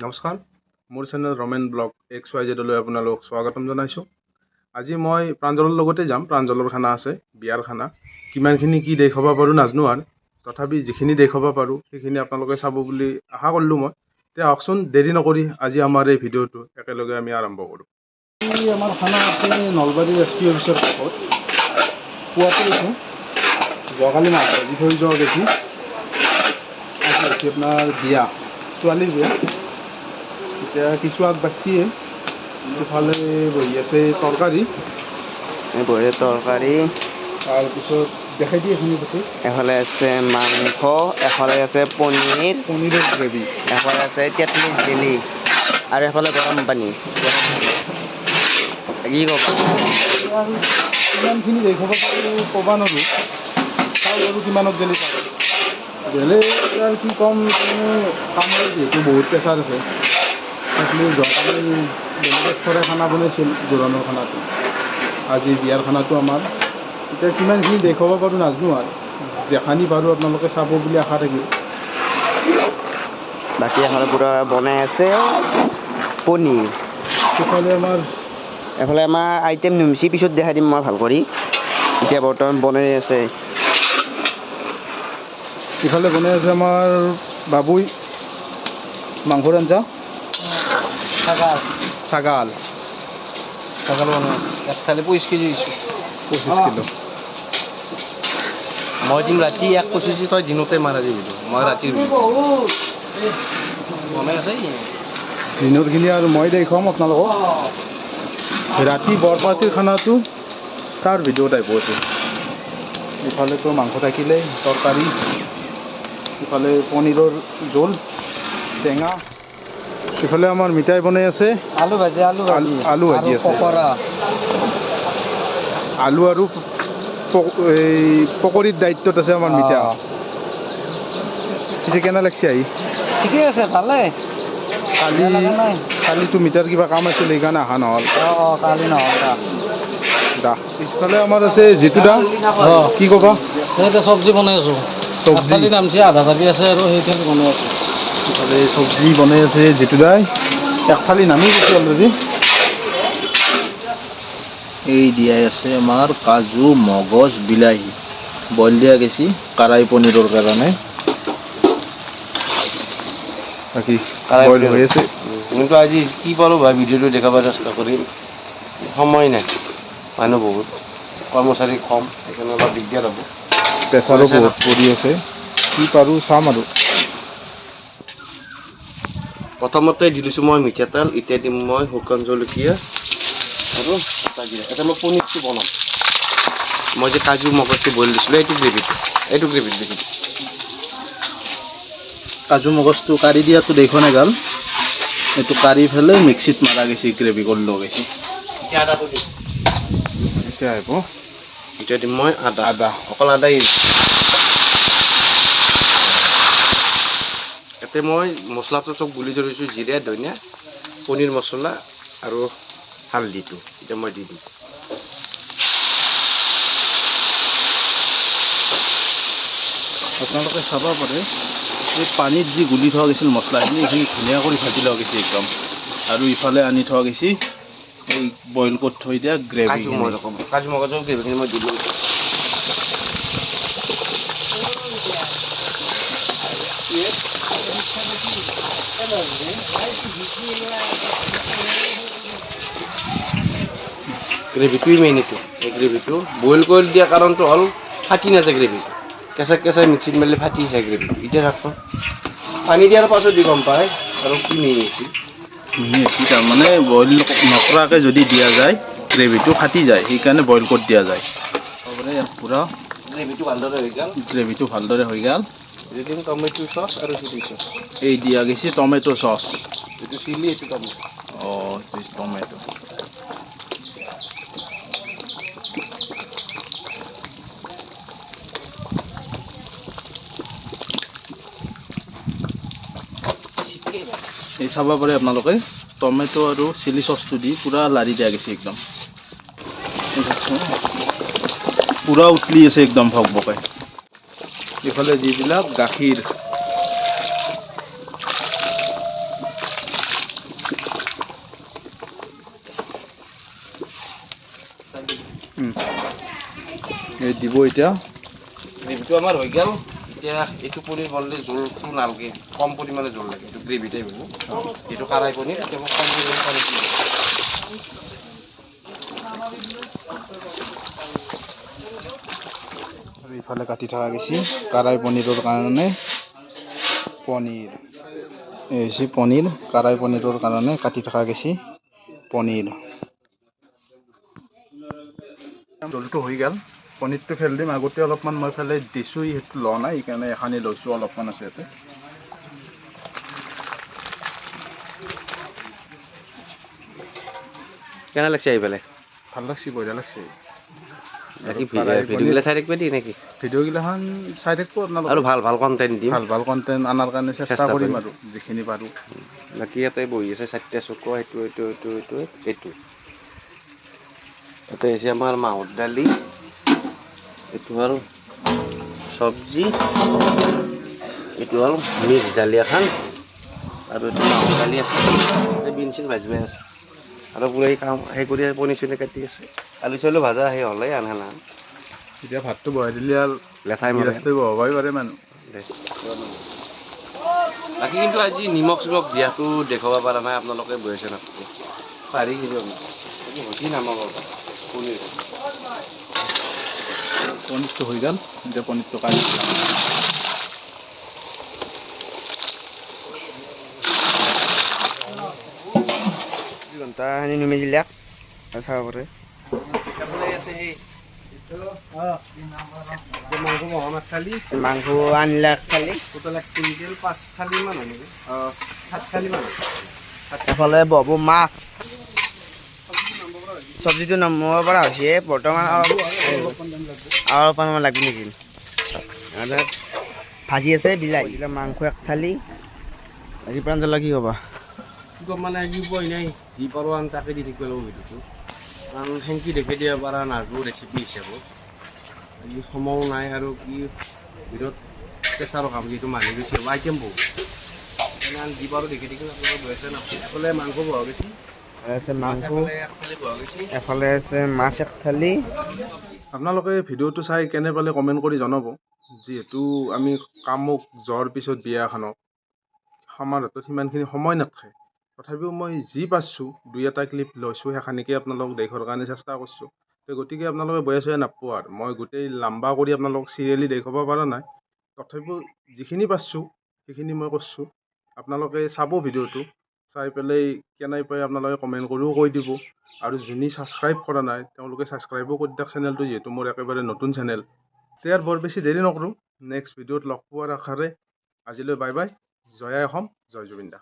নমস্কাৰ, মোৰ channel Ramen blog XYZ-লৈ আপোনালোক স্বাগতম জনাইছোঁ। আজি মই প্ৰাঞ্জলৰ লগতে যাম। প্ৰাঞ্জলৰ খানা আছে, বিয়াৰ খানা। কিমানখিনি কি দেখুৱাব পাৰোঁ নাজানো, আৰু তথাপি যিখিনি দেখুৱাব পাৰোঁ সেইখিনি আপোনালোকে চাব বুলি আশা কৰিলোঁ মই। এতিয়া আহকচোন, দেৰি নকৰি আজি আমাৰ এই ভিডিঅ'টো একেলগে আমি আৰম্ভ কৰোঁ। আমাৰ খানা আছে নলবাৰী SP অফিচৰ কাষত। পুৱাতে গৈছোঁ, যোৱাকালি মাছ ভাজি থৈ যোৱা দেখি আজি হৈছে আপোনাৰ বিয়া, ছোৱালীৰ বিয়া। এতিয়া কিছু আগবাঢ়িয়ে ইফালে বহি আছে তৰকাৰী, তাৰপিছত দেখাই দিয়ে এখিনি গোটেই। এফালে আছে মাংস, এফালে আছে পনীৰৰ গ্ৰেভি, এফালে আছে তেঁতলি জেলি, আৰু এফালে গৰম পানী। কি ক'বা? আৰু কিমানখিনি দেখুৱাব পাৰোঁ ক'ব নোৱাৰোঁ, চাওঁ আৰু কিমানত গেলি পাৰোঁ। বেলেগ আৰু কি ক'ম, কামৰ যিহেতু বহুত প্ৰেছাৰ আছে। যোৱাকালি বেলেগ থৰে খানা বনাইছিল, জোৰোণৰ খানাটো। আজি বিয়াৰ খানাটো আমাৰ। এতিয়া কিমানখিনি দেখুৱাব পাৰোঁ নাজানো, আৰু যেখানি পাৰোঁ আপোনালোকে চাব বুলি আশা থাকিল। বাকী এফালে পুৰা বনাই আছে পনীৰ। এফালে আমাৰ আইটেম নুমচি, পিছত দেখাই দিম মই ভাল কৰি। এতিয়া বৰ্তমান বনাই আছে। ইফালে বনাই আছে আমাৰ বাবুই মাংসৰ আঞ্জা। ছাগাল বনাই আছে। একফালে 25 কেজি দিছোঁ। 25 কিলো। মই দিম ৰাতি 1 পঁচিছ, তই দিনতে মাৰা দিবি। মই ৰাতি বনাই আছে দিনৰখিনি আৰু মই দেখুৱাম আপোনালোকক। ৰাতি বৰপাৰ্টিৰ খানাটো তাৰ ভিডিঅ' টাইপ হৈছে। ইফালেতো মাংস থাকিলে, তৰকাৰী, ইফালে পনীৰৰ জোল, টেঙা। ইফালে আমাৰ মিঠাই বনাই আছে, আলু ভাজি আছে, পকৰা। আলু আৰু এই পকৰীৰ দায়িত্বত আছে আমাৰ মিঠা। পিছে কেনে লাগছে আহি? ঠিকে আছে, ভালে। কালিতো মিঠাৰ কিবা কাম আছিল, সেইকাৰণে অহা নহ'ল। কালি নহ'ল দা। পিছফালে আমাৰ আছে জিতু দা। কি ক'বা? সেইটো চব্জি বনাই আছোঁ। চব্জি নামছে, আধা ভাজি আছে আৰু সেইখিনি বনাই আছোঁ। ইফালে চব্জি বনাই আছে জিতু দাই। একফালি নামি গৈছে অলৰেডি। এই দিয়াই আছে আমাৰ কাজু, মগজ, বিলাহী বইল দিয়া গেছি কাৰাই পনীৰৰ কাৰণে। বাকী বইল হৈ আছে। কিন্তু আজি কি পাৰোঁ ভাই, ভিডিঅ'টো দেখাব চেষ্টা কৰিম। সময় নাই, মানুহ বহুত, কৰ্মচাৰী কম, সেইকাৰণে অলপ দিগদাৰ হ'ব। প্ৰেছাৰো বহুত পৰি আছে, কি পাৰোঁ চাম আৰু। প্ৰথমতে দি দিছোঁ মই মিঠাতেল, এতিয়া দিম মই শুকান জলকীয়া আৰু এতিয়া মই পনীৰটো বনাম। মই যে কাজু মগজটো বইল দিছিলোঁ, এইটো গ্ৰেভিত দিম। কাজু মগজটো কাঢ়ি দিয়াটো দেখোৱা নাই গাল, এইটো কাঢ়ি পেলাই মিক্সিত মাৰা গৈছে, গ্ৰেভি কৰি লোৱা গৈছে। এতিয়া আহিব, এতিয়া দিম মই আদা, অকল আদাই। ইয়াতে মই মছলাটো চব গুলি ধৰিছোঁ, জিৰা, ধনিয়া, পনীৰ মছলা আৰু হালধিটো এতিয়া মই দি দিম। আপোনালোকে চাব পাৰে, এই পানীত যি গুলি থোৱা গৈছিল মছলাখিনি, এইখিনি ধুনীয়া কৰি ভাজি লোৱা গৈছে একদম। আৰু ইফালে আনি থোৱা গৈছে এই বইল কৰি থৈ দিয়া গ্ৰেভি। কাজু মগজৰ গ্ৰেভিখিনি মই দিলোঁ। গ্ৰেভিটোৱে মেইন। এই গ্ৰেভিটো বইল কৰি দিয়া কাৰণটো হ'ল ফাটি নাযায় গ্ৰেভিটো। কেঁচাই মিক্সিত মাৰিলে ফাটি যায় গ্ৰেভিটো। এতিয়া চাওকচোন, পানী দিয়াৰ পাছত গম পায় আৰু কি মিহি হৈছে। তাৰমানে বইল নকৰাকৈ যদি দিয়া যায়, গ্ৰেভিটো ফাটি যায়, সেইকাৰণে বইল কৰি দিয়া যায়। পূৰা গ্ৰেভিটো ভালদৰে হৈ গ'ল। টমেটো চচ আৰু চিলি চচ। এই দিয়া গৈছে টমেটো চচ। এইটো চিলি, এইটো টমেটো। টমেটো। এই চাব পাৰে আপোনালোকে, টমেটো আৰু চিলি চচটো দি পূৰা লাৰি দিয়া গৈছে একদম। পূৰা উতলি আছে একদম ভক-ভকাই। ইফালে যিবিলাক গাখীৰ, এই দিব এতিয়া গ্ৰেভিটো আমাৰ হৈ গ'ল। এতিয়া এইটো পনীৰ বনালে জোলটো নালাগে, কম পৰিমাণে জোল লাগে, এইটো গ্ৰেভি টাইপ হ'ব। এইটো কাৰাই পনীৰ, এতিয়া মই কম পৰিমাণে পানী দিম। আৰু ইফালে কাটি থকা গৈছে কাৰাই পনীৰৰ কাৰণে পনীৰ। এই হৈছে পনীৰ, কাৰাই পনীৰৰ কাৰণে কাটি থকা গৈছে পনীৰ। জোলটো হৈ গ'ল, পনীৰটো ফেল দিম। আগতে অলপমান মই ফেলে দিছোঁ, সেইটো লোৱা নাই, সেইকাৰণে এখানি লৈছোঁ, অলপমান আছে ইয়াতে। কেনে লাগছে আহি পেলাই? ভাল লাগছে, বঢ়িয়া লাগছে। বাকী ভিডিঅ'গিলা চাই থাকিব দি নেকি? ভিডিঅ'গিলাখন চাই থাকিব আপোনালোকে। আৰু ভাল ভাল কণ্টেণ্ট দিম, ভাল ভাল কণ্টেণ্ট অনাৰ কাৰণে চেষ্টা কৰিম কৰিম। আৰু যিখিনি পাৰোঁ। বাকী ইয়াতে বহি আছে 4টা চকু, এইটো ইয়াতে হৈছে আমাৰ মাহৰ দালি, এইটো হ'ল চব্জি, এইটো হ'ল মিক্স দালি এখন, আৰু এইটো মাহৰ দালি আছে, বিন চিন ভাজিব আছে, আৰু পুৰা কাম সেই কৰি পনীৰ চনীৰ কাটি আছে, আলু চালু ভাজা সেই হ'লেই আনহে না। এতিয়া ভাতটো বহাই দিলে আৰু লেঠাই গিলাচটো বহাবই পাৰে মানুহ। বাকী কিন্তু আজি নিমখ চিমখ দিয়াটো দেখুৱাব পৰা নাই, আপোনালোকে বহি আছে নাথাকে পাৰি কিন্তু আমি হচি নামাব পনীৰ। পনীৰটো হৈ গ'ল, এতিয়া পনীৰটো কাঢ়ি দিলাম। ঘণ্টাখিনি নুমি দিলাক চাব পাৰে। মাংস আনলাক খালি টোটেল 1 কুইণ্টেল 5 থালিমান হয় নেকি? 7 থালিমান। এফালে বব মাছ, চব্জিটো নমাব পৰা হৈছে বৰ্তমান। অলপমান লাগব নেকি? ভাজি আছে বিলাহী, মাংস 1 থালি। আজি প্ৰাঞ্জল কি ক'বা? কি ক'ম মানে আজি উপায় নাই, যি পাৰোঁ আন তাকে দি থাকিব লাগিব ভিডিঅ'টো, কাৰণ সেনকি দেখি দিব পৰা নাজনো ৰেচিপি হিচাপত। আজি সময়ো নাই, আৰু কি ভিতৰত প্ৰেছাৰৰ কাম, যিটো মানুহ গৈছে আইটেম বহুত, সেইকাৰণে যি পাৰোঁ দেখি দেখি আপোনালোকে বহি আছে নাপায়। এফালে মাংস বহা গৈছে, মাংস একফালে বহা গৈছে, এফালে আছে মাছ 1 থালি। আপোনালোকে ভিডিঅ'টো চাই কেনে পালে কমেণ্ট কৰি জনাব। যিহেতু আমি কামক যোৱাৰ পিছত বিয়া এখনত আমাৰ হাতত সিমানখিনি সময় নাথাকে, তথাপিও মই যি পাৰছোঁ 2-এটা ক্লিপ লৈছোঁ, সেইখিনিকে আপোনালোকক দেখুৱাৰ কাৰণে চেষ্টা কৰিছোঁ। গতিকে আপোনালোকে বেয়া চেয়া নাপাব আৰু, মই গোটেই লাম্বা কৰি আপোনালোকক চিৰিয়েলি দেখুৱাব পৰা নাই, তথাপিও যিখিনি পাৰছোঁ সেইখিনি মই কৰিছোঁ। আপোনালোকে চাব ভিডিঅ'টো, চাই পেলাই কেনে পাই আপোনালোকে কমেণ্ট কৰিও কৈ দিব। আৰু যোনে ছাবস্ক্ৰাইব কৰা নাই তেওঁলোকে ছাবস্ক্ৰাইবো কৰি দিয়ক চেনেলটো, যিহেতু মোৰ একেবাৰে নতুন চেনেল। এতিয়া বৰ বেছি দেৰি নকৰোঁ, নেক্সট ভিডিঅ'ত লগ পোৱাৰ আশাৰে আজিলৈ বাই বাই। জয় আই অসম, জয় জুবিন দা।